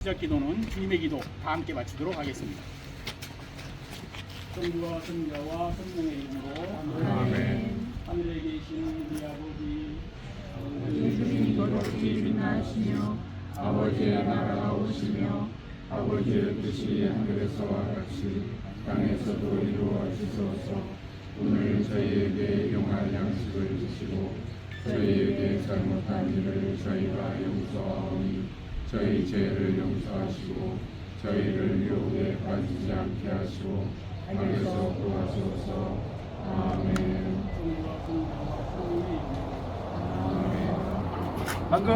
시작 기도는 주님의 기도 다 함께 마치도록 하겠습니다. 성부와 성자와 성령의 이름으로 아멘. 하늘에 계신 우리 아버지, 주님 거룩히 빛나시며 아버지의 나라가 오시며 아버지의 뜻이 하늘에서와 같이 땅에서도 이루어지소서. 오늘 저희에게 용할 양식을 주시고 저희에게 잘못한 일을 저희가 용서하오니 저희 죄를 용서하시고 저희를 유혹에 빠지지 않게 하시고 악에서 구하소서. 아멘. 방금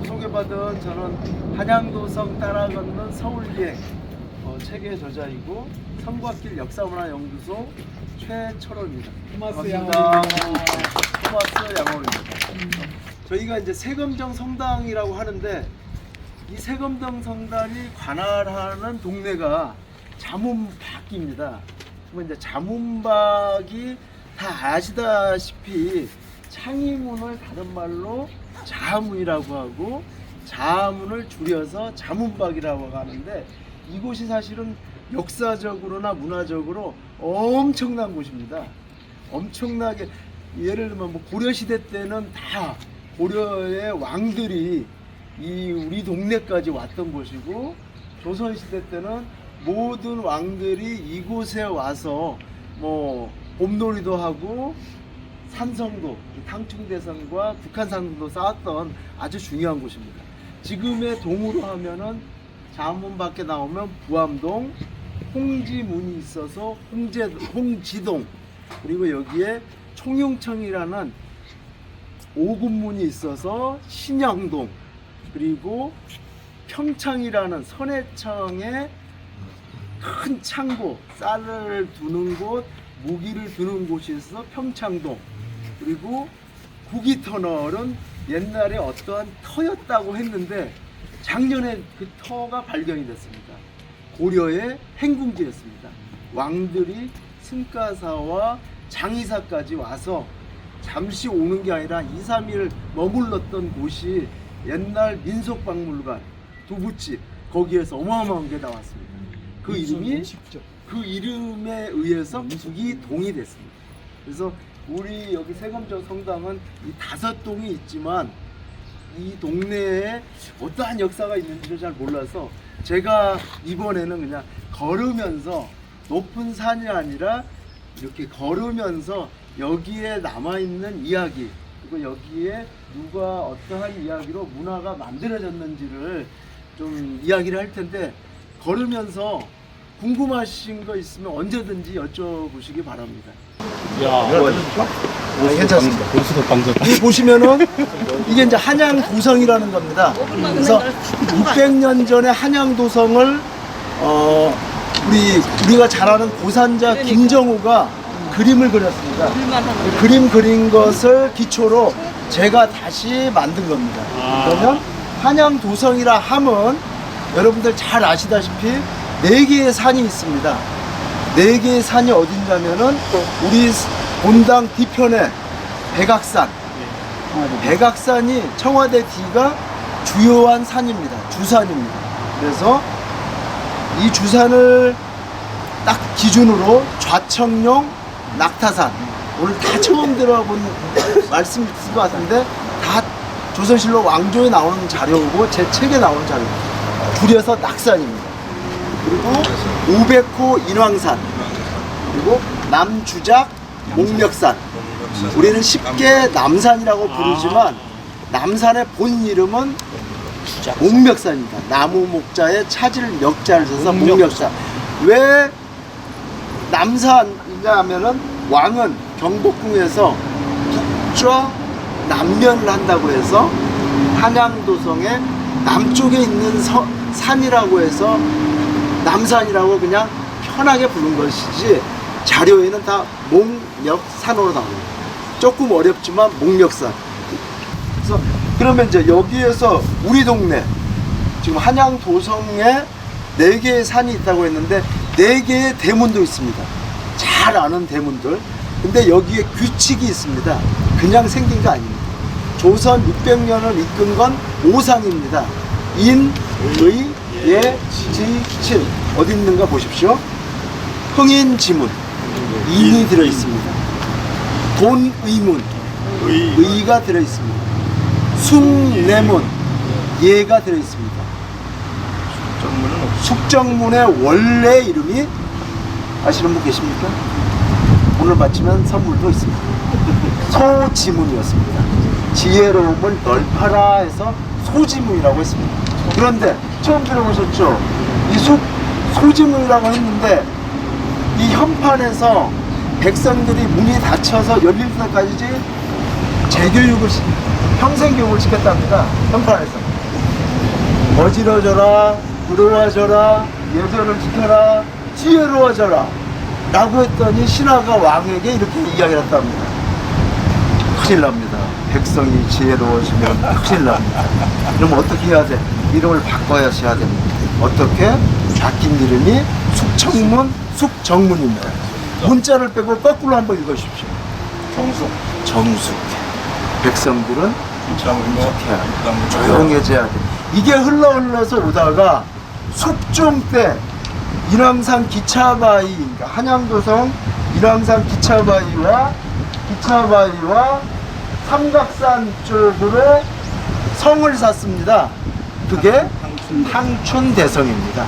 소개받은 저는 한양도성 따라 걷는 서울여행 책의 저자이고 성곽길 역사문화연구소 최철호입니다. 반갑습니다. 토마스 양호입니다. 저희가 이제 세검정 성당이라고 하는데 이 세검정 성당이 관할하는 동네가 자문박입니다. 이제 자문박이 다 아시다시피 창의문을 다른 말로 자문이라고 하고 자문을 줄여서 자문박이라고 하는데 이곳이 사실은 역사적으로나 문화적으로 엄청난 곳입니다. 엄청나게 예를 들면 뭐 고려시대 때는 다 고려의 왕들이 이 우리 동네까지 왔던 곳이고 조선시대 때는 모든 왕들이 이곳에 와서 뭐 봄놀이도 하고 산성도, 탕충대성과 북한산도 쌓았던 아주 중요한 곳입니다. 지금의 동으로 하면은 자문 밖에 나오면 부암동, 홍지문이 있어서 홍지동, 그리고 여기에 총융청이라는 오군문이 있어서 신영동, 그리고 평창이라는 선해청의 큰 창고, 쌀을 두는 곳, 무기를 두는 곳이 있어서 평창동, 그리고 구기터널은 옛날에 어떠한 터였다고 했는데 작년에 그 터가 발견이 됐습니다. 고려의 행궁지였습니다. 왕들이 승가사와 장의사까지 와서 잠시 오는 게 아니라 2, 3일 머물렀던 곳이 옛날 민속박물관 두부집, 거기에서 어마어마한 게 나왔습니다. 그 이름이 그 이름에 의해서 구기동이 됐습니다. 그래서 우리 여기 세검정 성당은 이 5동이 있지만 이 동네에 어떠한 역사가 있는지를 잘 몰라서 제가 이번에는 그냥 걸으면서 높은 산이 아니라 이렇게 걸으면서 여기에 남아있는 이야기, 그리고 여기에 누가 어떠한 이야기로 문화가 만들어졌는지를 좀 이야기를 할 텐데 그러면서 궁금하신 거 있으면 언제든지 여쭤보시기 바랍니다. 괜찮습니다. 여기 보시면은 이게 이제 한양도성이라는 겁니다. 그래서 600년 전에 한양도성을 우리가 잘 아는 고산자 김정우가 그림을 그렸습니다. 그림 그린 것을 기초로 제가 다시 만든 겁니다. 그러면 한양도성이라 함은 여러분들 잘 아시다시피 4개의 산이 있습니다. 4개의 산이 어딘가면은 우리 본당 뒤편에 백악산, 백악산이 청와대 뒤가 주요한 산입니다. 주산입니다. 그래서 이 주산을 딱 기준으로 좌청룡, 낙타산, 오늘 다 처음 들어본 말씀일 것 같은데 다 조선실록 왕조에 나오는 자료고 제 책에 나오는 자료입니다. 줄여서 낙산입니다. 그리고 오백호 인왕산, 그리고 남주작 목멱산. 우리는 쉽게 남산이라고 부르지만 남산의 본 이름은 목멱산입니다. 나무 목자에 차질 멱자를 써서 목멱산. 왜 남산이냐 하면은 왕은 경복궁에서 북좌 남면을 한다고 해서 한양도성의 남쪽에 있는 산이라고 해서 남산이라고 그냥 편하게 부른 것이지 자료에는 다 목멱산으로 나옵니다. 조금 어렵지만 목멱산. 그래서 그러면 이제 여기에서 우리 동네 지금 한양도성에 4개의 산이 있다고 했는데 4개의 대문도 있습니다. 잘 아는 대문들. 근데 여기에 규칙이 있습니다. 그냥 생긴 거 아닙니다. 조선 600년을 이끈 건 오상입니다. 인, 의, 예, 지, 신. 어디 있는가 보십시오. 흥인, 지문. 인이 들어있습니다. 돈, 의문. 의가 들어있습니다. 순, 내문. 예가 들어있습니다. 숙정문의 원래 이름이 아시는 분 계십니까? 오늘 마치면 선물도 있습니다. 소지문이었습니다. 지혜로움을 넓혀라 해서 소지문이라고 했습니다. 그런데 처음 들어보셨죠? 이 소지문이라고 했는데 이 현판에서 백성들이 문이 닫혀서 열릴 때까지 재교육을 평생교육을 시켰답니다. 현판에서 어지러져라, 부러워져라, 예절을 지켜라, 지혜로워져라 라고 했더니 신하가 왕에게 이렇게 이야기를 했답니다. 큰일 납니다. 백성이 지혜로워지면 큰일 납니다. 그럼 어떻게 해야 돼? 이름을 바꿔야 됩니다. 어떻게? 바뀐 이름이 숙청문, 숙정문입니다. 문자를 빼고 거꾸로 한번 읽으십시오. 정숙. 백성들은 정숙해야 돼. 조용해져야 돼. 이게 흘러서 오다가 숙종 때 인왕산 기차바위, 그러니까 한양도성 인왕산 기차바위와 삼각산 쪽으로 성을 샀습니다. 그게 탕춘대성입니다.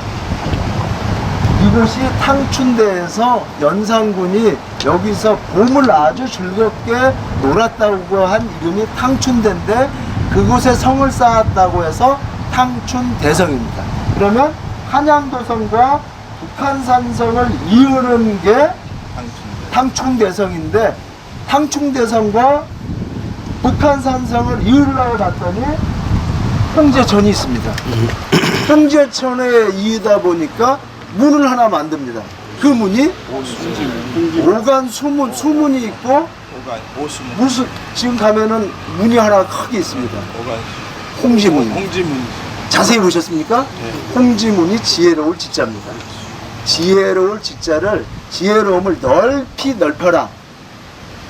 이곳이 탕춘대에서 연산군이 여기서 봄을 아주 즐겁게 놀았다고 한 이름이 탕춘대인데 그곳에 성을 쌓았다고 해서 탕춘대성입니다. 그러면 한양도성과 북한산성을 이으는 게 탕춘대성인데 탕춘대성과 북한산성을 이으려고 봤더니 형제천이 있습니다. 형제천에 이으다 보니까 문을 하나 만듭니다. 그 문이 오간 수문이 있고 무슨 지금 가면은 문이 하나 크게 있습니다. 홍지문. 자세히 보셨습니까? 네. 홍지문이 지혜로울 지자입니다. 지혜로울 지자를 지혜로움을 넓히 넓혀라.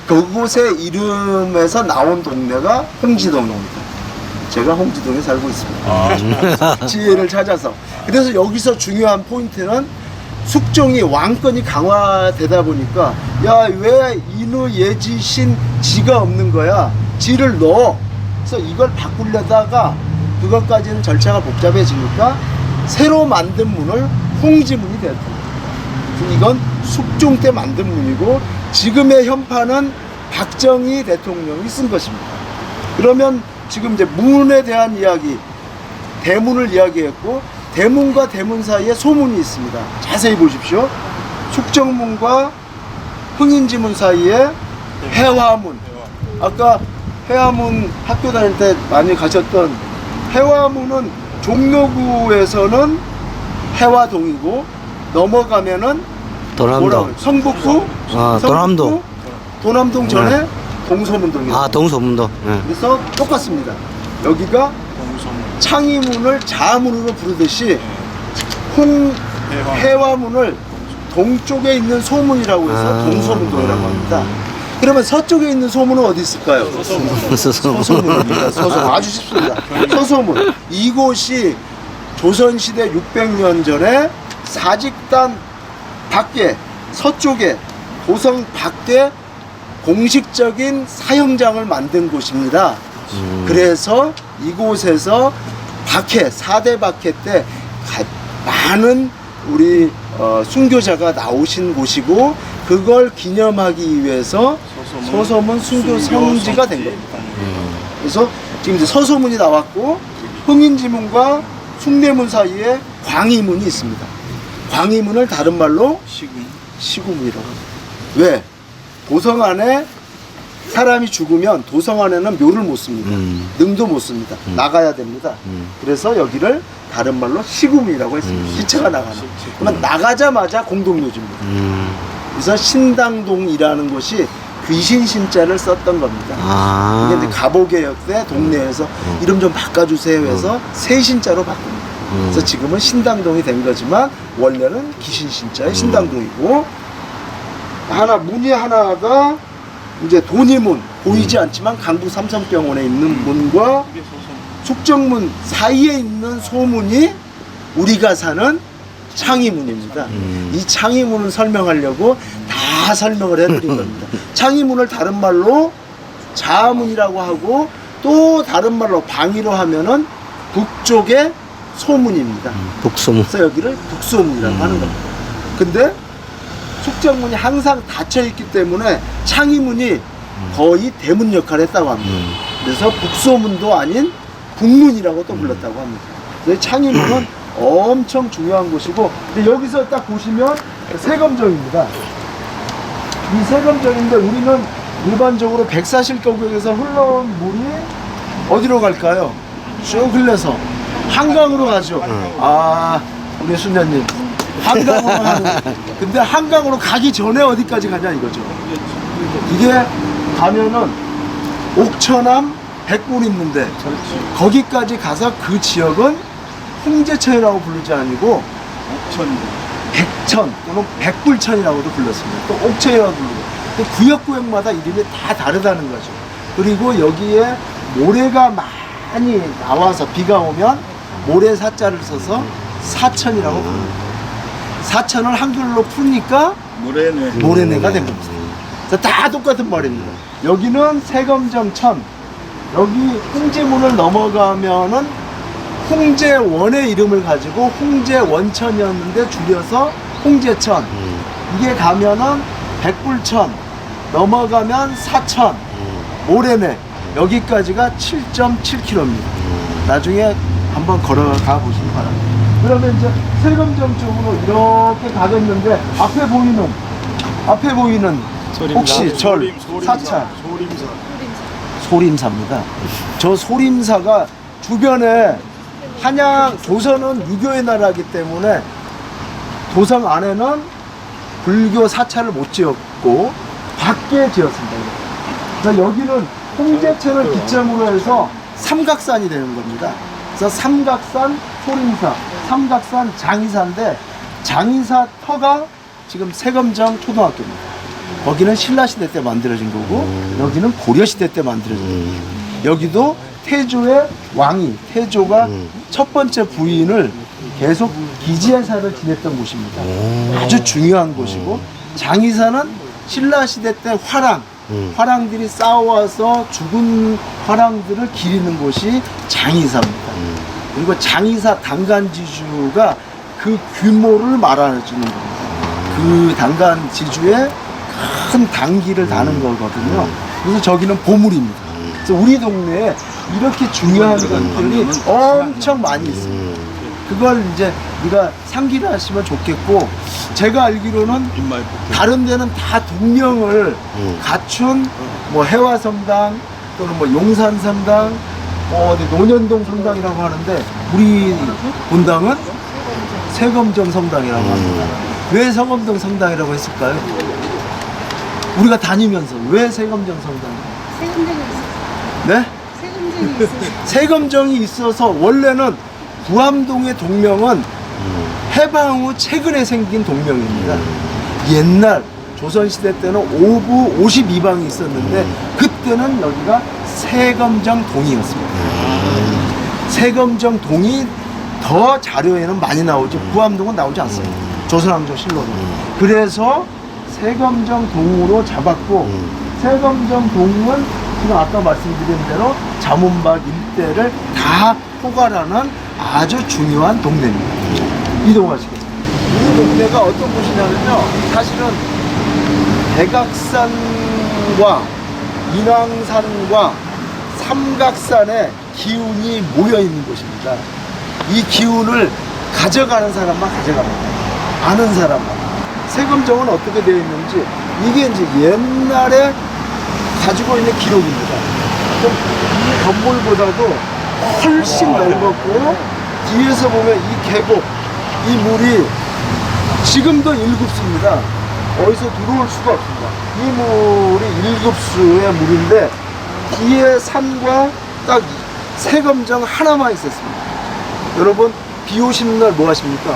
그곳의 이름에서 나온 동네가 홍지동입니다. 제가 홍지동에 살고 있습니다. 지혜를 찾아서. 그래서 여기서 중요한 포인트는 숙종이 왕권이 강화되다 보니까 야, 왜 인우, 예지, 신, 지가 없는 거야? 지를 넣어. 그래서 이걸 바꾸려다가 그것까지는 절차가 복잡해지니까 새로 만든 문을 홍지문이 됐다. 이건 숙종 때 만든 문이고 지금의 현판은 박정희 대통령이 쓴 것입니다. 그러면 지금 이제 문에 대한 이야기, 대문을 이야기했고 대문과 대문 사이에 소문이 있습니다. 자세히 보십시오. 숙정문과 흥인지문 사이에 해화문. 아까 해화문 학교 다닐 때 많이 가셨던 해화문은 종로구에서는 해화동이고 넘어가면은 도남동. 성북구, 도남동. 도남동 전에 동서문동이에요. 동서문동. 네. 그래서 똑같습니다. 여기가 창의문을 자문으로 부르듯이 해화문을 동쪽에 있는 소문이라고 해서 동서문동이라고 합니다. 그러면 서쪽에 있는 소문은 어디 있을까요? 서소문입니다. 서소문. 아주 쉽습니다. 서소문. 이곳이 조선시대 600년 전에 사직단 밖에, 서쪽에, 도성 밖에 공식적인 사형장을 만든 곳입니다. 그래서 이곳에서 박해, 4대 박해 때 많은 우리 순교자가 나오신 곳이고 그걸 기념하기 위해서 서소문 순교 성지가 된 겁니다. 그래서 지금 이제 서소문이 나왔고 흥인지문과 숭례문 사이에 광희문이 있습니다. 광희문을 다른 말로 시구문이라고 합니다. 왜? 도성 안에 사람이 죽으면 도성 안에는 묘를 못 씁니다. 능도 못 씁니다. 나가야 됩니다. 그래서 여기를 다른 말로 시구문이라고 했습니다. 시체가 나가는. 그러면 나가자마자 공동묘지입니다. 그래서 신당동이라는 곳이 귀신 신자를 썼던 겁니다. 이게 이제 갑오개혁 때 동네에서 이름 좀 바꿔주세요 해서 새 신자로 바꿉니다. 그래서 지금은 신당동이 된 거지만 원래는 귀신 신자의 신당동이고 문이 하나가 이제 돈이문 보이지 않지만 강북 삼성병원에 있는 문과 숙정문 사이에 있는 소문이 우리가 사는 창의문입니다. 이 창의문을 설명하려고 다 설명을 해드린 겁니다. 창의문을 다른 말로 자문이라고 하고 또 다른 말로 방위로 하면은 북쪽의 소문입니다. 북소문. 그래서 여기를 북소문이라고 하는 겁니다. 근데 숙정문이 항상 닫혀 있기 때문에 창의문이 거의 대문 역할을 했다고 합니다. 그래서 북소문도 아닌 북문이라고 또 불렀다고 합니다. 그래서 창의문은 엄청 중요한 곳이고, 근데 여기서 딱 보시면 세검정입니다. 이 세검정인데 우리는 일반적으로 백사실거구에서 흘러온 물이 어디로 갈까요? 쭉 흘러서 한강으로 가죠. 아, 우리 순자님 한강으로 가는. 근데 한강으로 가기 전에 어디까지 가냐 이거죠. 이게 가면은 옥천암 백골 있는데 거기까지 가서 그 지역은 홍제천이라고 부르지 아니고 백천 또는 백불천이라고도 불렀습니다. 또 옥천이라고 부르고, 또 구역구역마다 이름이 다 다르다는 거죠. 그리고 여기에 모래가 많이 나와서 비가 오면 모래 사자를 써서 사천이라고 부릅니다. 사천을 한글로 푸니까 모래내가 된 겁니다. 다 똑같은 말입니다. 여기는 세검정천, 여기 홍제문을 넘어가면은 홍제원의 이름을 가지고 홍제원천이었는데 줄여서 홍제천. 이게 가면은 백불천, 넘어가면 사천, 모래내, 여기까지가 7.7km입니다. 나중에 한번 걸어가 보시기 바랍니다. 그러면 이제 세검정 쪽으로 이렇게 가겠는데 앞에 보이는 혹시 절 사찰 소림사입니다. 저 소림사가 주변에 한양 조선은 유교의 나라이기 때문에 도성 안에는 불교 사찰을 못 지었고 밖에 지었습니다. 그래서 여기는 홍제천을 기점으로 해서 삼각산이 되는 겁니다. 그래서 삼각산 소림사, 삼각산 장의사인데 장의사 터가 지금 세검정 초등학교입니다. 거기는 신라시대 때 만들어진 거고 여기는 고려시대 때 만들어진 겁니다. 여기도 태조의 왕이, 태조가 첫 번째 부인을 계속 기지해사를 지냈던 곳입니다. 아주 중요한 곳이고, 장의사는 신라시대 때 화랑들이 싸워서 죽은 화랑들을 기리는 곳이 장의사입니다. 그리고 장의사 당간지주가 그 규모를 말해주는 겁니다. 그 당간지주의 큰 당기를 다는 거거든요. 그래서 저기는 보물입니다. 그래서 우리 동네에 이렇게 중요한 것들이 엄청 많이 있습니다. 그걸 이제 우리가 상기를 하시면 좋겠고, 제가 알기로는 다른 데는 다 동명을 갖춘 뭐 해화성당 또는 뭐 용산성당, 논현동 성당이라고 하는데 우리 본당은 세검정 성당이라고 합니다. 왜 세검정 성당이라고 했을까요? 우리가 다니면서 왜 세검정 성당이에요? 세금쟁이 있어서. 네? 세금쟁이 있어서. 세검정이 있어서 원래는 구암동의 동명은 해방 후 최근에 생긴 동명입니다. 옛날 조선시대 때는 5부 52방이 있었는데 그때는 여기가 세검정동이었습니다. 세검정동이 더 자료에는 많이 나오죠. 구암동은 나오지 않습니다. 조선왕조실록은. 그래서 세검정동으로 잡았고, 세검정동은 지금 아까 말씀드린 대로 자문박 일대를 다 포괄하는 아주 중요한 동네입니다. 이동하시겠습니다. 이 동네가 어떤 곳이냐면요, 사실은 백악산과 인왕산과 삼각산의 기운이 모여 있는 곳입니다. 이 기운을 가져가는 사람만 가져갑니다. 아는 사람만. 세검정은 어떻게 되어 있는지, 이게 이제 옛날에 가지고 있는 기록입니다. 이 건물보다도 훨씬 넓었고, 뒤에서 보면 이 계곡, 이 물이 지금도 1급수입니다. 어디서 들어올 수가 없습니다. 이 물이 1급수의 물인데 뒤에 산과 딱 세검정 하나만 있었습니다. 여러분, 비 오시는 날 뭐 하십니까?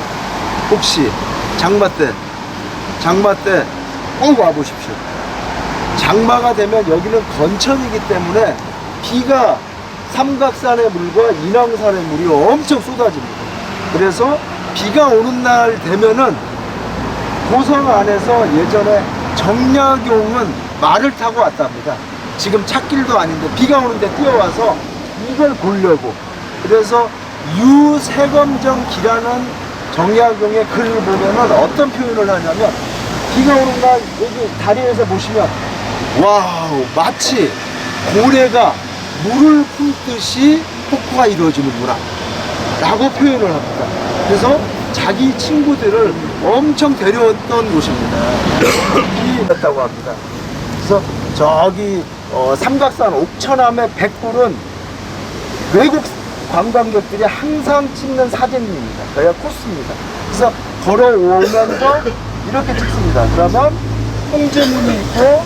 혹시 장마 때 꼭 와보십시오. 장마가 되면 여기는 건천이기 때문에 비가 삼각산의 물과 인왕산의 물이 엄청 쏟아집니다. 그래서 비가 오는 날 되면은 고성 안에서 예전에 정약용은 말을 타고 왔답니다. 지금 찻길도 아닌데 비가 오는데 뛰어와서 이걸 보려고. 그래서 유세검정기라는 정약용의 글을 보면은 어떤 표현을 하냐면, 비가 오는 날 여기 다리에서 보시면 와우, 마치 고래가 물을 품듯이 폭포가 이루어지는구나 라고 표현을 합니다. 그래서 자기 친구들을 엄청 데려왔던 곳입니다. 이었다고 합니다. 그래서 저기 삼각산 옥천암의 백굴은 외국 관광객들이 항상 찍는 사진입니다. 그래야 코스입니다. 그래서 걸어오면서 이렇게 찍습니다. 그러면 홍제문이 있고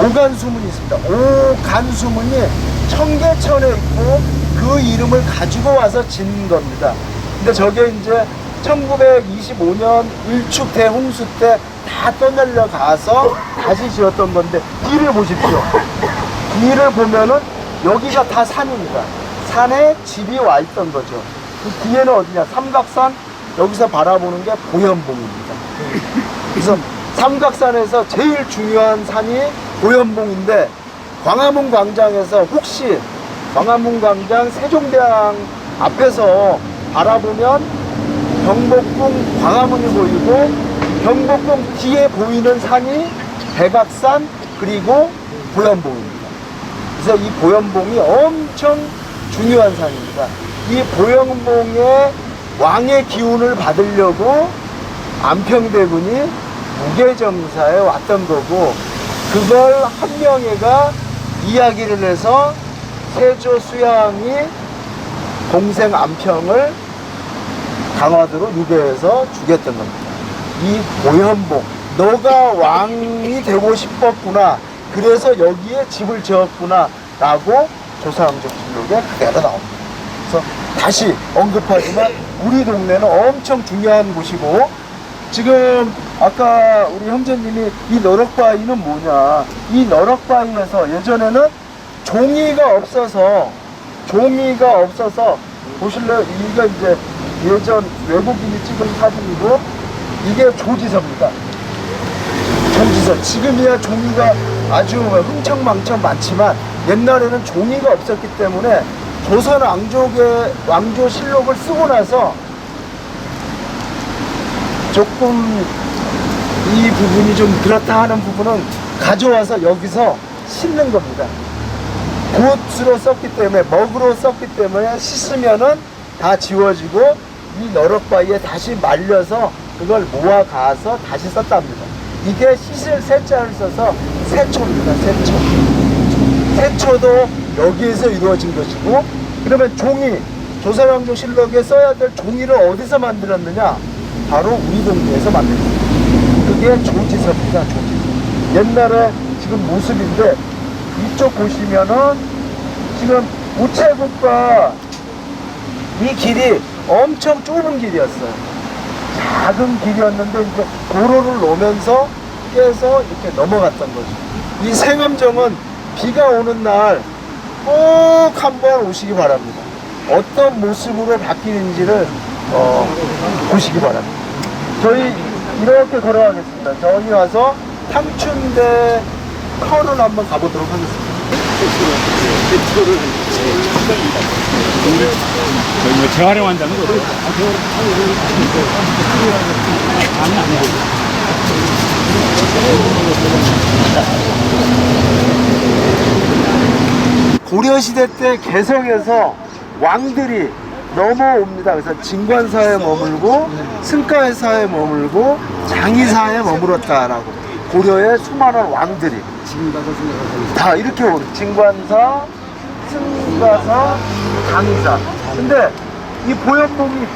오간수문이 있습니다. 오간수문이 청계천에 있고 그 이름을 가지고 와서 짓는 겁니다. 근데 저게 이제 1925년 일축 대홍수 때 다 떠내려 가서 다시 지었던 건데, 뒤를 보십시오. 뒤를 보면은 여기가 다 산입니다. 산에 집이 와 있던 거죠. 그 뒤에는 어디냐? 삼각산, 여기서 바라보는 게 보현봉입니다. 그래서 삼각산에서 제일 중요한 산이 보현봉인데, 광화문 광장에서 혹시 광화문 광장 세종대왕 앞에서 바라보면 경복궁 광화문이 보이고, 경복궁 뒤에 보이는 산이 백악산 그리고 보현봉입니다. 그래서 이 보현봉이 엄청 중요한 산입니다. 이 보현봉의 왕의 기운을 받으려고 안평대군이 무게정사에 왔던 거고, 그걸 한명회가 이야기를 해서 세조 수양이 동생 안평을 강화도로 유배해서 죽였던 겁니다. 이 보현봉, 너가 왕이 되고 싶었구나, 그래서 여기에 집을 지었구나 라고 조사왕조실록에 그대로 나옵니다. 그래서 다시 언급하지만 우리 동네는 엄청 중요한 곳이고, 지금 아까 우리 형제님이 이 너럭바위는 뭐냐, 이 너럭바위에서 예전에는 종이가 없어서 보실래요? 이게 이제 예전 외국인이 찍은 사진이고, 이게 조지서입니다. 조지서. 지금이야 종이가 아주 흥청망청 많지만 옛날에는 종이가 없었기 때문에 조선 왕조실록을 쓰고 나서 조금 이 부분이 좀 그렇다 하는 부분은 가져와서 여기서 씻는 겁니다. 굿으로 썼기 때문에, 먹으로 썼기 때문에 씻으면은 다 지워지고, 이 너럭바위에 다시 말려서 그걸 모아 가서 다시 썼답니다. 이게 씻을 세자를 써서 세초입니다. 세초도 여기에서 이루어진 것이고, 그러면 종이, 조선왕조실록에 써야 될 종이를 어디서 만들었느냐? 바로 우리 동네에서 만들었습니다. 그게 조지서입니다. 조지서. 옛날에 지금 모습인데, 이쪽 보시면은 지금 우체국과 이 길이 엄청 좁은 길이었어요. 작은 길이었는데 이제 도로를 놓으면서 깨서 이렇게 넘어갔던 거죠. 이 생암정은 비가 오는 날 꼭 한번 오시기 바랍니다. 어떤 모습으로 바뀌는지를 보시기 바랍니다. 저희 이렇게 걸어가겠습니다. 저기 와서 탕춘대 커를 한번 가보도록 하겠습니다. 저희 재활용한다는 거죠. 고려시대 때 개성에서 왕들이 넘어옵니다. 그래서 진관사에 머물고 승가사에 머물고 장의사에 머물었다라고. 고려의 수많은 왕들이 다 이렇게 오는 진관사, 승가사, 장의사. 근데 이 보현봉이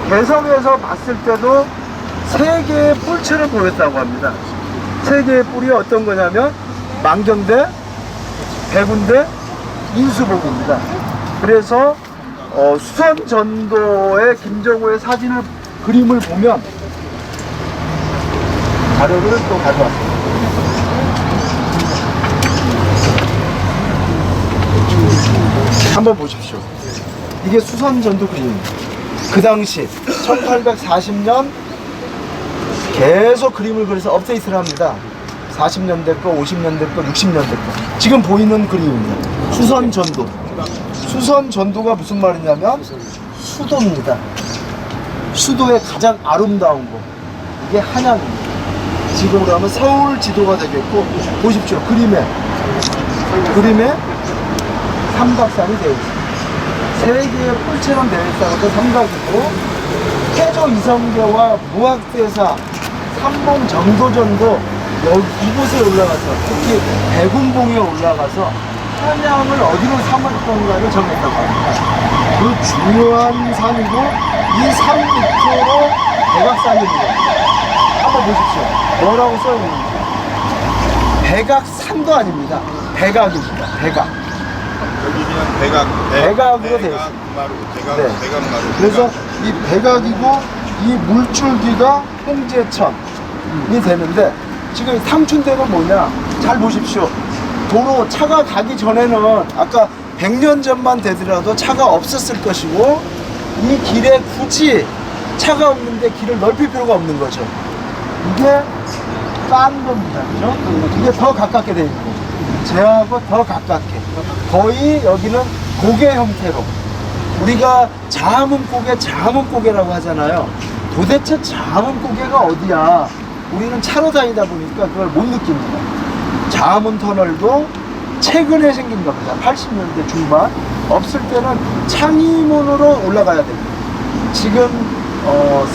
개성에서 봤을 때도 세 개의 뿔처럼 보였다고 합니다. 세 개의 뿔이 어떤 거냐면 망경대, 백운대, 인수복입니다. 그래서 수선전도의 김정호의 그림을 보면 자료를 또 가져왔습니다. 한번 보십시오. 이게 수선전도 그림입니다. 그 당시 1840년 계속 그림을 그려서 업데이트를 합니다. 40년대 거, 50년대 거, 60년대 거. 지금 보이는 그림입니다. 수선전도. 수선전도가 무슨 말이냐면 수도입니다. 수도의 가장 아름다운 곳. 이게 한양입니다. 지금으로 하면 서울 지도가 되겠고, 보십시오. 그림에 삼각산이 되어 있습니다. 세 개의 뿔처럼 되어 있어서 삼각이고, 태조 이성계와 무학대사, 삼봉 정도전도 여기 이곳에 올라가서, 특히 백운봉에 올라가서 한양을 어디로 삼을 건가를 정했다고 합니다. 그 중요한 산이고, 이 산 밑으로 백악산입니다. 한번 보십시오. 뭐라고 써있는지. 백악산도 아닙니다. 백악입니다. 백악. 여기 그냥 백악으로 되어 있습니다. 네. 대각마루. 그래서 이 백악이고 이 물줄기가 홍제천이 되는데, 지금 이 탕춘대는 뭐냐? 잘 보십시오. 도로 차가 가기 전에는 아까 100년 전만 되더라도 차가 없었을 것이고, 이 길에 굳이 차가 없는데 길을 넓힐 필요가 없는 거죠. 이게 깐 겁니다. 그죠? 이게 더 가깝게 돼 있고, 제하고 더 가깝게. 거의 여기는 고개 형태로. 우리가 자문고개라고 하잖아요. 도대체 자문고개가 어디야? 우리는 차로 다니다 보니까 그걸 못 느낍니다. 자문터널도 최근에 생긴 겁니다. 80년대 중반. 없을 때는 창의문으로 올라가야 됩니다. 지금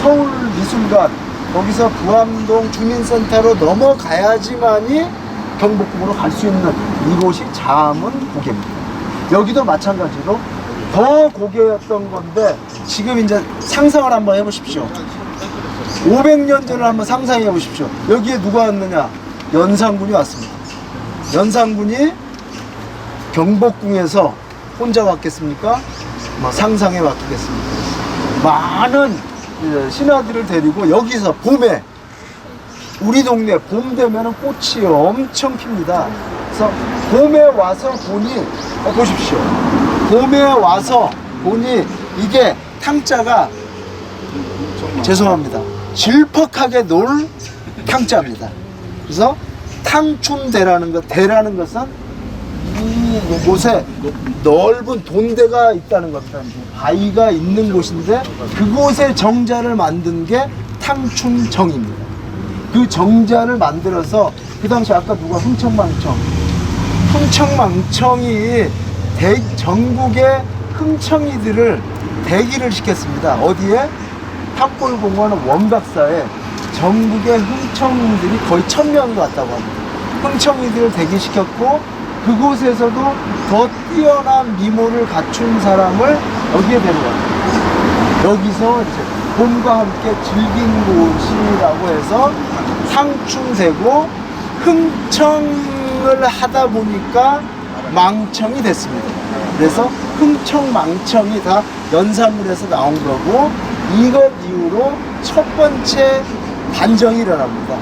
서울미술관, 거기서 부암동 주민센터로 넘어가야지만이 경복궁으로 갈 수 있는 이곳이 자문고개입니다. 여기도 마찬가지로 더 고개였던 건데, 지금 이제 상상을 한번 해보십시오. 500년 전을 한번 상상해 보십시오. 여기에 누가 왔느냐? 연산군이 왔습니다. 연산군이 경복궁에서 혼자 왔겠습니까? 뭐 상상해 왔겠습니까? 많은 신하들을 데리고 여기서 봄에, 우리 동네 봄 되면은 꽃이 엄청 핍니다. 그래서 봄에 와서 보니, 보십시오. 봄에 와서 보니 이게 탕자가, 죄송합니다, 질퍽하게 놀 탕자입니다. 그래서 탕춘대라는 것, 대라는 것은 이곳에 넓은 돈대가 있다는 겁니다. 바위가 있는 곳인데 그곳에 정자를 만든 게 탕춘정입니다. 그 정자를 만들어서 그 당시 아까 누가 흥청망청이 전국의 흥청이들을 대기를 시켰습니다. 어디에? 탑골공원 원각사에 전국의 흥청이들이 거의 1000명이 왔다고 합니다. 흥청이들을 대기시켰고, 그곳에서도 더 뛰어난 미모를 갖춘 사람을 여기에 데려갑니다. 여기서 이제 봄과 함께 즐긴 곳이라고 해서 상충되고, 흥청을 하다 보니까 망청이 됐습니다. 그래서 흥청망청이 다 연산물에서 나온 거고, 이것 이후로 첫 번째 반정이 일어납니다.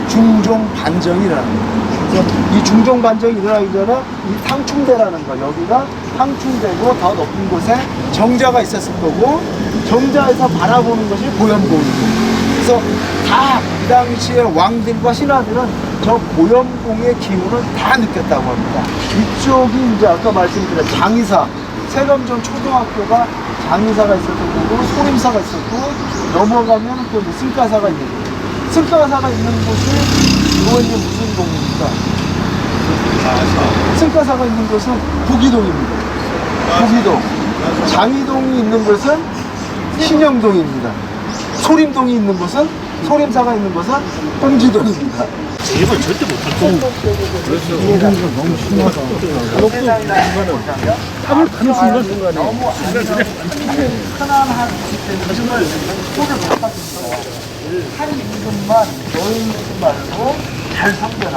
중종 반정이 일어납니다. 그래서 이 중종 반정이 일어나기 전에 이 탕충대라는 거, 여기가 탕충대고 더 높은 곳에 정자가 있었을 거고, 정자에서 바라보는 것이 보현봉이고, 그래서 다 이 당시에 왕들과 신하들은 저 보현봉의 기운을 다 느꼈다고 합니다. 이쪽이 이제 아까 말씀드린 장의사, 세감전 초등학교가 장의사가 있었던 거고, 소림사가 있었고, 넘어가면 또 승가사가 있는 거고, 승가사가 있는 곳이 이건 이제 무슨 동입니까? 승가사가 있는 곳은 부기동입니다. 부기동. 장의동이 있는 곳은 신영동입니다. 소림동이 있는 곳은, 소림사가 있는 곳은 홍지동입니다. 일본 절대 못할 거. 너무 심하다. 탑을 가는 순간에 너무 편안한 시스템을 손을 바꿔줍니다. 한 임금만 너희지 말고 잘 섬겨라.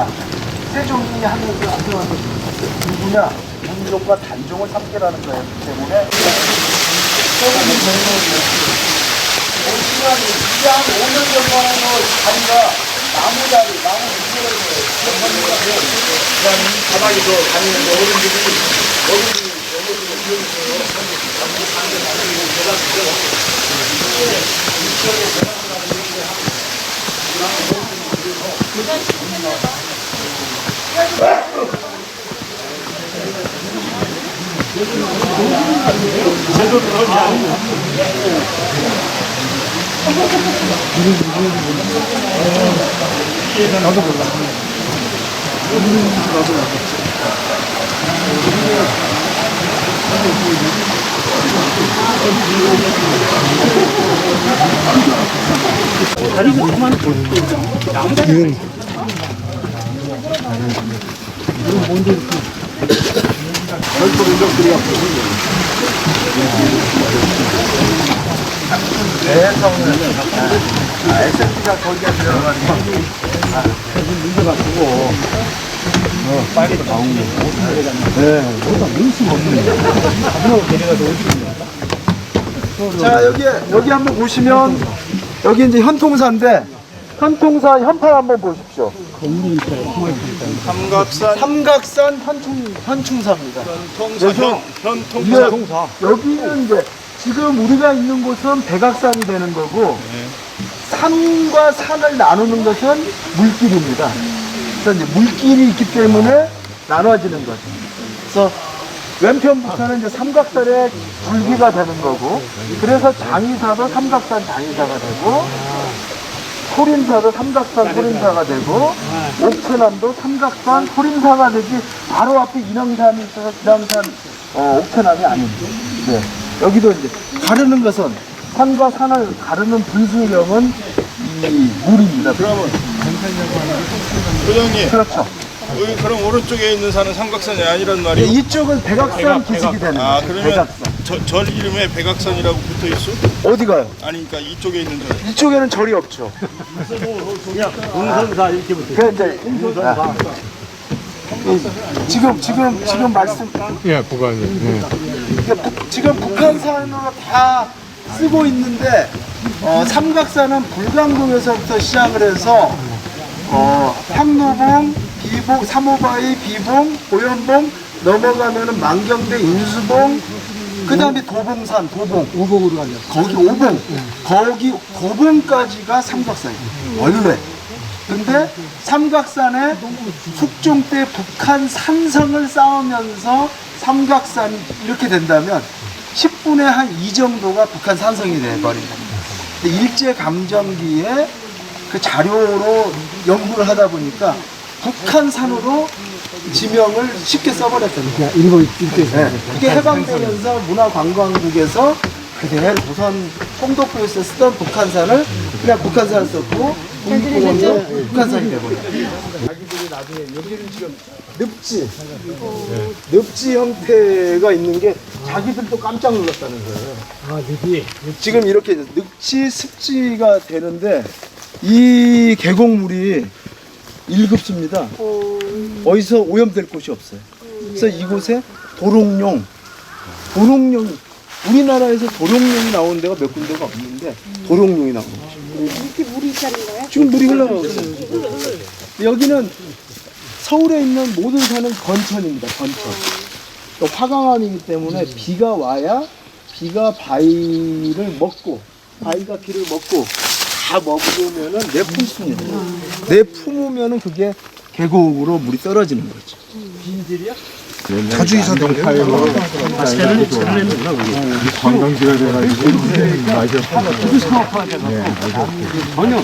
세종이 하면서 안정한 것이 누구냐? 문종과 단종을 섬기라는 거였기 때문에 세종이 저희는 시간이 이제 한 5년 전만 해도 다리가 나무 밑으로 그다음에 바닥에서 다니는데 어른들이 다리가 그만 돌. SMP가 거기가 들어가니까 문제가지고 빨리 나온 거고. 네, 뭐가 민수가 없는데. 가분하고 데려가서 오시는 자, 여기 한번 보시면 여기 이제 현통사인데 현통사 현판 한번 보십시오. 삼각산 현충사입니다. 현통사. 여기는 이제 지금 우리가 있는 곳은 백악산이 되는 거고 산과 산을 나누는 것은 물길입니다. 그래서 이제 물길이 있기 때문에 나눠지는 거죠. 그래서 왼편부터는 이제 삼각산의 줄기가 되는 거고, 그래서 장의사도 삼각산 장의사가 되고, 소림사도 삼각산 소림사가 되고, 옥천암도 삼각산 소림사가 되지, 바로 앞에 인왕산이 있어서 인왕산 옥천암이 아닙니다. 네. 여기도 이제 가르는 것은 산과 산을 가르는 분수령은 이 물입니다. 그러면 소장님, 그렇죠. 그럼 오른쪽에 있는 산은 삼각산이 아니란 네, 말이에요? 이쪽은 백악산 기슭이 되는 아, 거죠. 그러면 백악산. 절 이름에 백악산이라고 붙어 있어? 어디 가요? 아니, 그러니까 이쪽에 있는 절. 이쪽에는 절이 없죠. 운선사 이렇게 붙어. 그 이제 지금 말씀. 예, 북한이. 지금 북한산으로 다 쓰고 있는데 삼각산은 불광동에서부터 시작을 해서 향로봉, 비봉, 삼호바위, 비봉, 보현봉 넘어가면은 만경대, 인수봉, 그 다음에 도봉산, 도봉. 오봉으로 가냐? 거기 오봉. 거기 도봉까지가 삼각산이에요. 원래. 근데 삼각산에 숙종 때 북한 산성을 쌓으면서 삼각산이 이렇게 된다면 10분의 한 2 정도가 북한 산성이 돼버린다. 일제감정기에 그 자료로 연구를 하다 보니까 북한산으로 지명을 쉽게 써버렸다는 거예요. 그게 해방되면서 문화관광국에서 그대로 조선 홍덕부에서 쓰던 북한산을 그냥 북한산을 썼고 국립공원도 북한산이 돼버렸어요. 자기들이 나중에 여기는 지금 늪지 형태가 있는 게 자기들도 깜짝 놀랐다는 거예요. 아, 늪이. 지금 이렇게 늪지, 습지가 되는데 이 계곡물이 1급수입니다. 어디서 오염될 곳이 없어요. 그래서 이곳에 도롱뇽, 우리나라에서 도롱뇽이 나오는 데가 몇 군데가 없는데 도롱뇽이 나오는 거죠. 이렇게 물이 있다는 거예요? 지금 물이 흘러가고 있어요. 여기는 서울에 있는 모든 산은 건천입니다. 건천. 화강암이기 때문에 비가 와야 비가 바위를 먹고 바위가 비를 먹고 다 먹으면은 내품습니다. 내품으면 그게 계곡으로 물이 떨어지는 거죠. 빈질이야? 자주이사 동파에서 새는 내는구나, 거기. 관광지가 돼가지고. 맞아. 모두 사업화돼갖고. 전혀.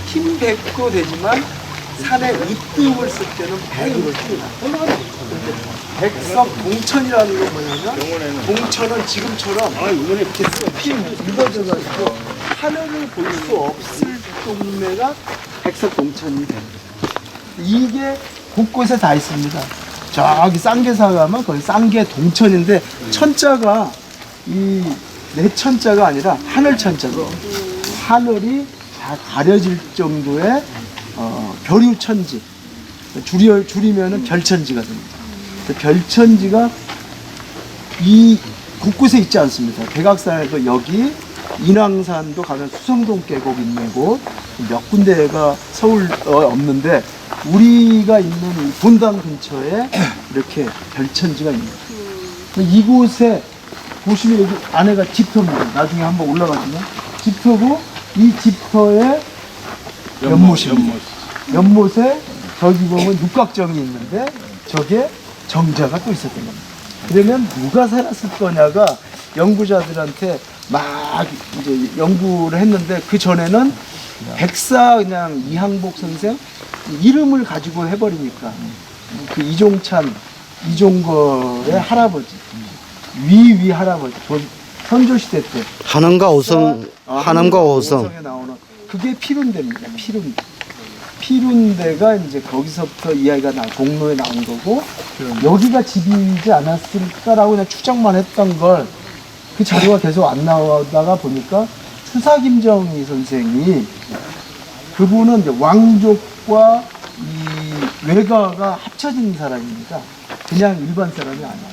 흰 백도 되지만 산에 으뜸을 쓸 때는 백으로 씁니다. 백석 동천이라는 건 뭐냐면 동천은 지금처럼 이렇게 숲이 묻어져가지고 하늘을 볼 수 없을 동네가 백석 동천이 됩니다. 이게 곳곳에 다 있습니다. 저기 쌍계사 가면 거기 쌍계 동천인데 천자가 이 내천자가 아니라 하늘 천자고 하늘이 다 가려질 정도의 별유천지, 줄이면은 별천지가 됩니다. 별천지가 이 곳곳에 있지 않습니다. 백악산에도 여기, 인왕산도 가면 수성동 계곡 있는 곳 몇 군데가 서울 없는데 우리가 있는 이 본당 근처에 이렇게 별천지가 있는 거예요. 이곳에 보시면 여기 안에가 집터입니다. 나중에 한번 올라가시면 집터고 이 집터에 연못입니다. 연못에 저기 보면 육각정이 있는데 저게 정자가 또 있었던 겁니다. 그러면 누가 살았을 거냐가 연구자들한테 막 이제 연구를 했는데 그 전에는 백사 그냥 이항복 선생 이름을 가지고 해버리니까 그 이종찬, 이종걸의 할아버지, 위 할아버지, 선조시대 때 한엄과 오성, 한엄과 오성. 오성에 나오는 그게 피룬대입니다. 피룬대가 이제 거기서부터 이야기가 종로에 나온 거고 여기가 집이지 않았을까라고 그냥 추정만 했던 걸 그 자료가 계속 안 나오다가 보니까 추사김정희 선생이 그분은 이제 왕족과 이 외가가 합쳐진 사람입니다. 그냥 일반 사람이 아니에요.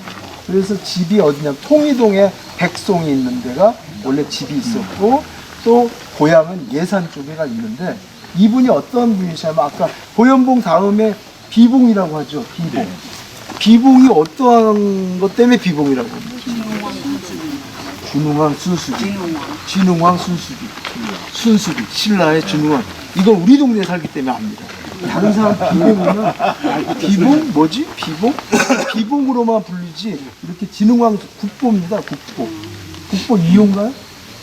그래서 집이 어디냐면 통이동에 백송이 있는 데가 원래 집이 있었고 또 고향은 예산 쪽에가 있는데 이분이 어떤 분이시냐면 아까 고연봉 다음에 비봉이라고 하죠. 비봉. 비봉이 어떠한 것 때문에 비봉이라고 합니다. 준웅왕 순수비. 진웅왕 순수비. 순수비. 신라의 준웅왕. 이건 우리 동네에 살기 때문에 압니다. 다른 사람 비봉이면 비봉 뭐지? 비봉? 비봉으로만 불리지 이렇게 진흥왕 국보입니다. 국보 이용가요?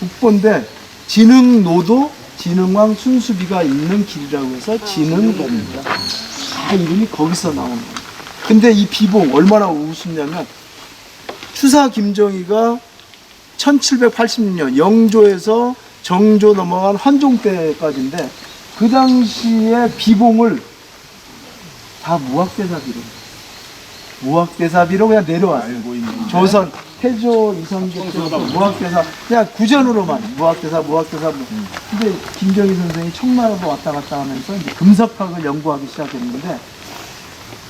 국보인데 진흥노도 진흥왕 순수비가 있는 길이라고 해서 진흥도입니다. 다 이름이 거기서 나오는 거예요. 근데 이 비봉 얼마나 우습냐면 추사 김정희가 1786년 영조에서 정조 넘어간 환종 때까지인데 그 당시에 비봉을 다 무학대사비로 그냥 내려왔어요. 조선 태조 이성계 때부터 무학대사 그냥 구전으로만 무학대사. 근데 김정희 선생이 청나라도 왔다 갔다 하면서 이제 금석학을 연구하기 시작했는데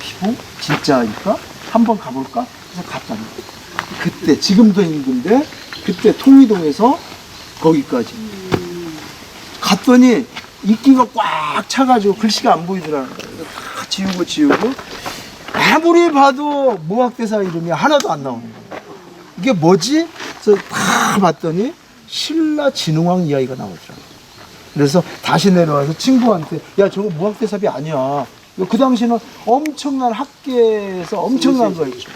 비봉 진짜일까? 한번 가볼까? 그래서 갔답니다. 그때 지금도 있는데 그때 통이동에서 거기까지 갔더니 이끼가 꽉 차가지고 글씨가 안 보이더라고요. 다 지우고 아무리 봐도 무학대사 이름이 하나도 안 나오는 거예요. 이게 뭐지? 그래서 다 봤더니 신라 진흥왕 이야기가 나오더라고요. 그래서 다시 내려와서 친구한테 야 저거 무학대사비 아니야. 그 당시에는 엄청난 학계에서 엄청난 거였죠.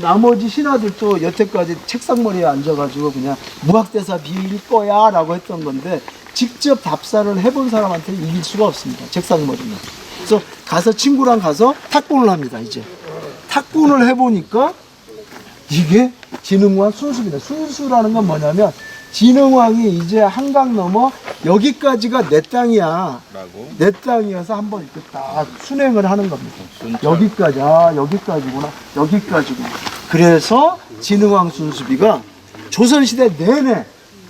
나머지 신하들도 여태까지 책상머리에 앉아가지고 그냥 무학대사비일 거야 라고 했던 건데 직접 답사를 해본 사람한테 이길 수가 없습니다. 책상머리는. 그래서 가서 친구랑 가서 탁본을 합니다. 이제 탁본을 해보니까 이게 진흥왕 순수입니다. 순수라는 건 뭐냐면 진흥왕이 이제 한강 넘어 여기까지가 내 땅이야. 내 땅이어서 한번 이렇게 딱 순행을 하는 겁니다. 여기까지, 여기까지구나. 여기까지구나. 그래서 진흥왕 순수비가 조선시대 내내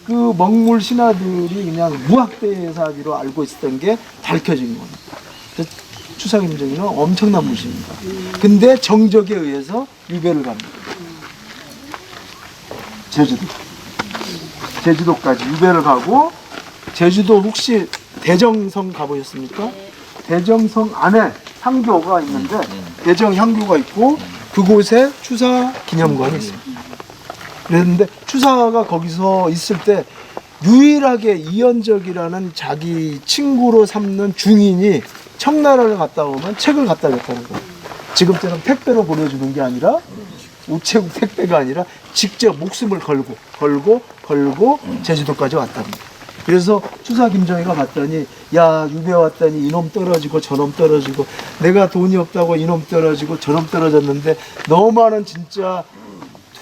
그 먹물 신하들이 그냥 무학대사비로 알고 있었던 게 밝혀진 겁니다. 추사김정희는 엄청난 무시입니다. 근데 정적에 의해서 유배를 갑니다. 제주도까지 유배를 가고 제주도 혹시 대정성 가보셨습니까? 대정성 안에 향교가 있는데 대정 향교가 있고 그곳에 추사 기념관이 있습니다. 그랬는데 추사가 거기서 있을 때 유일하게 이현적이라는 자기 친구로 삼는 중인이 청나라를 갔다 오면 책을 갖다 줬다는 거예요. 지금처럼 택배로 보내주는 게 아니라 우체국 택배가 아니라 직접 목숨을 걸고 제주도까지 왔답니다. 그래서 추사 김정희가 봤더니 야 유배 왔더니 이놈 떨어지고 저놈 떨어지고 내가 돈이 없다고 이놈 떨어지고 저놈 떨어졌는데 너만은 진짜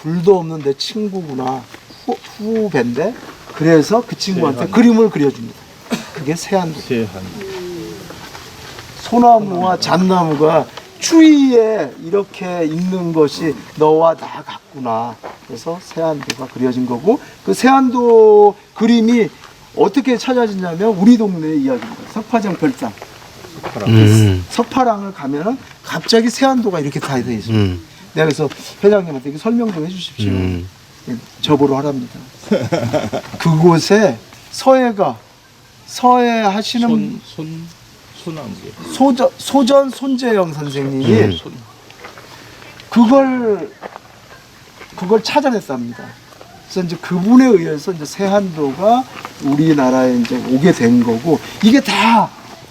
둘도 없는 내 친구구나 후배인데 그래서 그 친구한테 그림을 그려줍니다. 그게 세안도. 소나무와 잣나무가 추위에 이렇게 있는 것이 너와 나 같구나. 그래서 세안도가 그려진 거고 그 세안도 그림이 어떻게 찾아지냐면 우리 동네 이야기입니다. 석파장 별당. 석파랑을 가면은 갑자기 세안도가 이렇게 다 돼 있습니다. 내가 그래서 회장님한테 이렇게 설명 좀 해주십시오. 예, 저보러 하랍니다. 그곳에 서해 하시는 소전 손재영 선생님이 그걸 찾아냈답니다. 그래서 이제 그분에 의해서 이제 세한도가 우리나라에 이제 오게 된 거고, 이게 다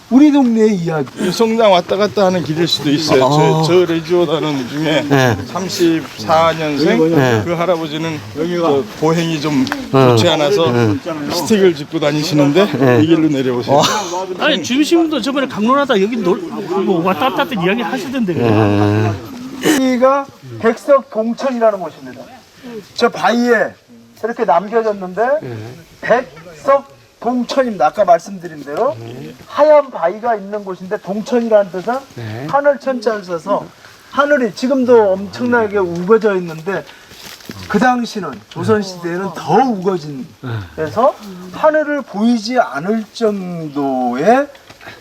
우리 동네의 이야기. 성당 왔다 갔다 하는 길일 수도 있어요. 저 레지오다는 중에 34년생 그 할아버지는 여기가 보행이 좀 좋지 않아서 스틱을 짚고 다니시는데 이 길로 내려오세요. 아니 주민분도 저번에 강론하다 여기 뭐 왔다 갔다 했던 이야기 하시던데. 여기가 백석 동천이라는 곳입니다. 저 바위에 이렇게 남겨졌는데 백석 동천입니다. 아까 말씀드린 대로 하얀 바위가 있는 곳인데, 동천이라는 뜻은 하늘 천자를 써서 하늘이 지금도 엄청나게 우거져 있는데 그 당시는 조선시대에는 더 우거진, 그래서 하늘을 보이지 않을 정도의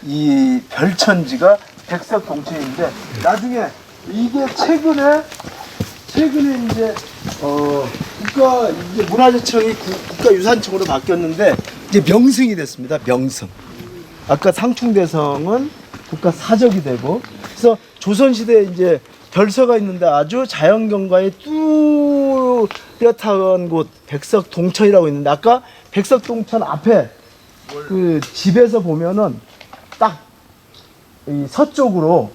이 별천지가 백석 동천인데, 나중에 이게 최근에 이제 문화재청이 국가유산청으로 바뀌었는데 이제 명승이 됐습니다. 명승. 아까 상충대성은 국가사적이 되고, 그래서 조선시대에 이제 별서가 있는데 아주 자연경관이 뚜렷한 곳 백석동천이라고 있는데, 아까 백석동천 앞에 그 집에서 보면은 딱 이 서쪽으로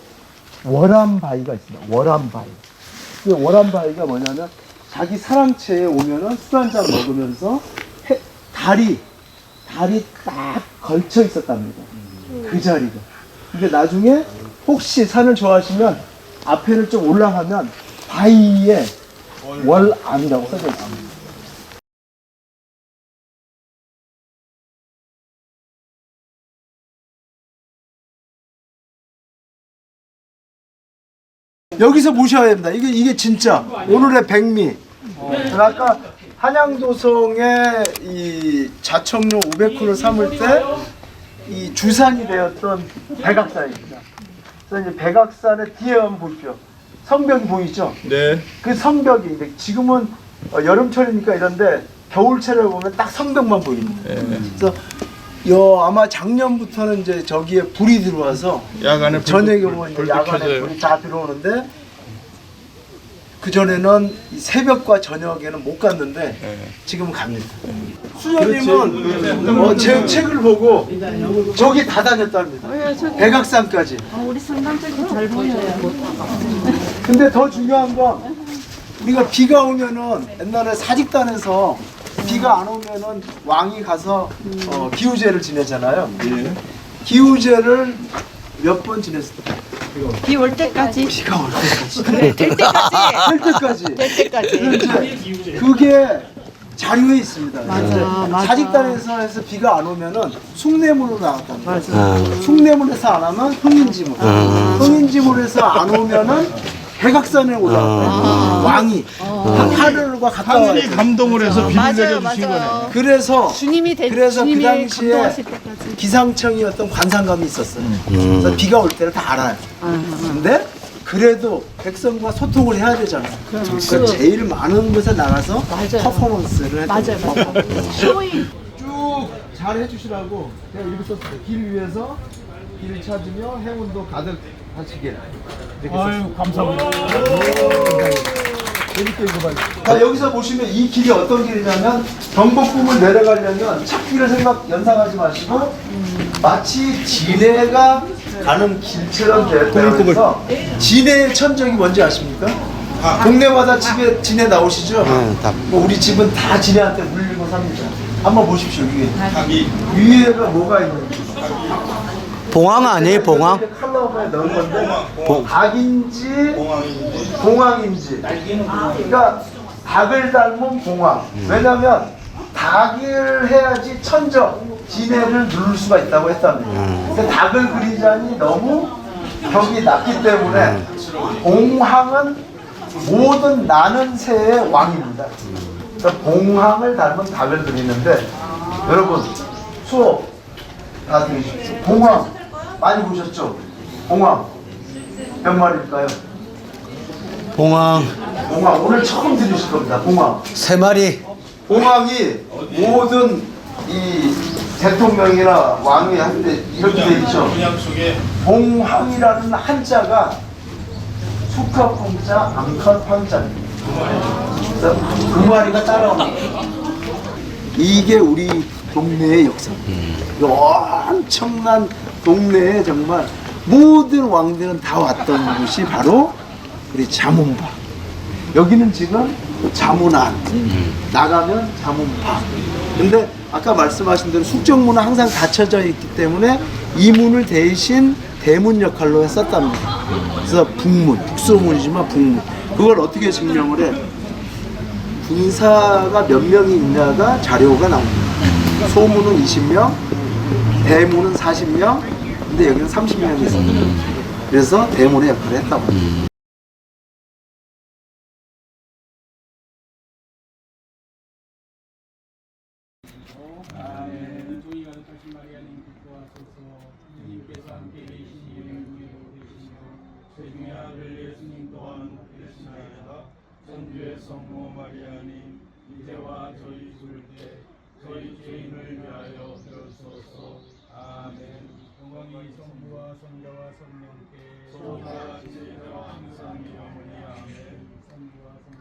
월암바위가 있습니다. 월암바위. 그 월암바위가 뭐냐면 자기 사랑채에 오면은 술 한잔 먹으면서 달이 딱 걸쳐 있었답니다. 그 자리가. 근데 나중에 혹시 산을 좋아하시면 앞에를 좀 올라가면 바위에 월암이라고 써져 있습니다. 여기서 보셔야 됩니다. 이게 진짜 오늘의 백미. 아까 한양도성의 이 자청로 500호를 삼을 때 이 주산이 되었던 백악산입니다. 그래서 이제 백악산의 뒤에 한번 보십시오. 성벽이 보이죠? 네. 그 성벽이 지금은 여름철이니까 이런데 겨울철에 보면 딱 성벽만 보입니다. 그래서 아마 작년부터는 이제 저기에 불이 들어와서 야간에 저녁에 보면 이제 야간에 켜져요. 불이 다 들어오는데, 그 전에는 새벽과 저녁에는 못 갔는데 지금은 갑니다. 수녀님은 제 책을 보고 저기 다 다녔답니다. 백악산까지. 우리 성당쪽이 잘 보여요. 근데 더 중요한 건 우리가 비가 오면은 옛날에 사직단에서 비가 안 오면은 왕이 가서 기우제를 지내잖아요. 기우제를 몇 번 지냈을까? 비 올 때까지. 비가 올 때까지. 그래, 될 때까지. 될 때까지. 그게 자료에 있습니다. 맞아. 사직단에서 해서 비가 안 오면은 숭례문으로 나갔답니다. 숭례문에서 안 하면 흥인지문. 흥인지문에서 안 오면은 백악산에 올라갔다. 왕이 하늘과 가까워. 하늘이 감동을 해서 비를 내려주신 거네. 그래서 주님이 그래서 그 주님이 당시에 감동하실 때까지. 기상청이 어떤 관상감이 있었어요. 그래서 비가 올 때를 다 알아요. 근데 그래도 백성과 소통을 해야 되잖아요. 그러니까 제일 많은 곳에 나가서 퍼포먼스를 맞아요. 쇼잉. 쭉 잘 해주시라고 제가 이렇게 썼어요. 길 위에서 길을 찾으며 행운도 가득하시길. 아유 감사합니다. 재밌게 읽어봐요. 자, 여기서 보시면 이 길이 어떤 길이냐면, 경복궁을 내려가려면 찾기를 연상하지 마시고 마치 진해가 가는 길처럼 되었다고 해서, 진해의 천적이 뭔지 아십니까? 동네마다 집에 진해 나오시죠? 뭐 우리 집은 다 진해한테 물리고 삽니다. 한번 보십시오. 위에가 뭐가 있는지. 봉황 아니에요, 봉황? 칼럼에 넣은 건데, 닭인지 봉황인지. 그러니까 닭을 닮은 봉황. 왜냐면 닭을 해야지 천적, 진해를 누를 수가 있다고 했답니다. 근데 닭을 그리자니 너무 격이 낮기 때문에 봉황은 모든 나는 새의 왕입니다. 그러니까 봉황을 닮은 닭을 그리는데, 여러분 수업 다 들으십시오. 봉황 많이 보셨죠? 봉황 몇 마리일까요? 봉황 봉황 오늘 처음 들으실 겁니다. 봉황. 3마리. 봉황이 모든 이 대통령이나 왕이 할 때 이렇게 돼 있죠. 봉황이라는 한자가 수컷 암컷 황자입니다. 그래서 그 마리가 따라옵니다. 이게 우리 동네의 역사입니다. 엄청난 동네에 정말 모든 왕들은 다 왔던 곳이 바로 우리 자문파. 여기는 지금 자문안, 나가면 자문파. 근데 아까 말씀하신 대로 숙정문은 항상 닫혀져 있기 때문에 이 문을 대신 대문 역할로 썼답니다. 그래서 북문, 북소문이지만 북문. 그걸 어떻게 증명을 해? 군사가 몇 명이 있냐가 자료가 나옵니다. 소문은 20명, 대문은 40명, 근데 여기는 30명이 있습니다. 그래서 대문의 역할을 했다고 합니다. 천주의 성모 마리아님, 이제와 저희 죽을 때 저희 죄인을 위하여 비로소서. 아멘. 영광이 성부와 성자와 성령께 소같이 항상 영원히 아멘. 성부와 성